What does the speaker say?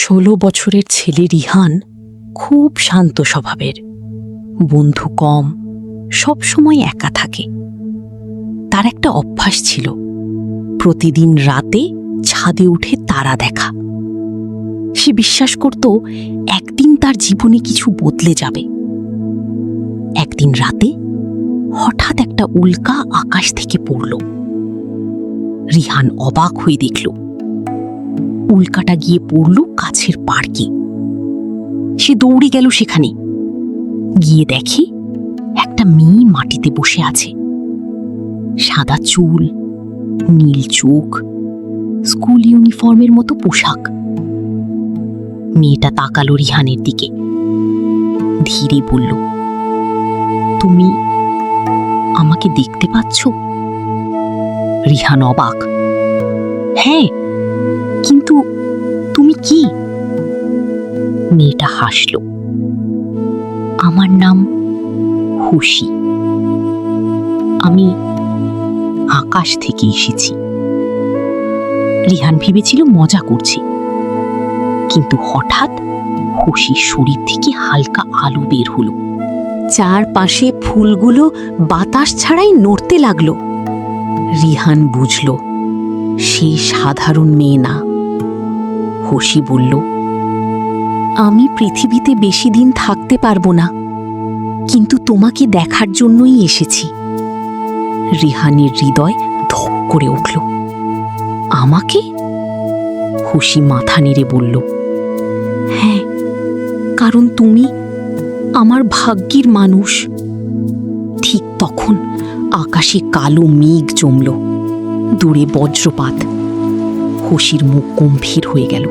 16 বছরের ছেলে রিহান খুব শান্ত স্বভাবের, বন্ধু কম, সব সময় একা থাকে। তার একটা অভ্যাস ছিল প্রতিদিন রাতে ছাদে উঠে তারা দেখা। সে বিশ্বাস করত একদিন তার জীবনে কিছু বদলে যাবে। একদিন রাতে হঠাৎ একটা উল্কা আকাশ থেকে পড়ল। রিহান অবাক হয়ে দেখল উল্কাটা গিয়ে পড়ল কাছের পার্কে। সে দৌড়ে গেল সেখানে, গিয়ে দেখে একটা মেয়ে মাটিতে বসে আছে। সাদা চুল, নীল চোখ, স্কুল ইউনিফর্মের মতো পোশাক। মেয়েটা তাকালো রিহানের দিকে, ধীরে বলল, তুমি আমাকে দেখতে পাচ্ছ? রিহান অবাক, হ্যাঁ, কিন্তু তুমি কি? মেয়েটা হাসল, আমার নাম খুশি, আমি আকাশ থেকে এসেছি। রিহান ভেবেছিল মজা করছে, কিন্তু হঠাৎ খুশির শরীর থেকে হালকা আলো বের হলো। চারপাশে ফুলগুলো বাতাস ছাড়াই নড়তে লাগলো। রিহান বুঝল সে সাধারণ মেয়ে না। খুশি বলল, আমি পৃথিবীতে বেশি দিন থাকতে পারবো না, কিন্তু তোমাকে দেখার জন্যই এসেছি। রিহানের হৃদয় ধক করে উঠল। আমাকে? খুশি মাথা নেড়ে বলল, হ্যাঁ, কারণ তুমি আমার ভাগ্যের মানুষ। ঠিক তখন আকাশে কালো মেঘ জমল, দূরে বজ্রপাত। খুশির মুখ গম্ভীর হয়ে গেল।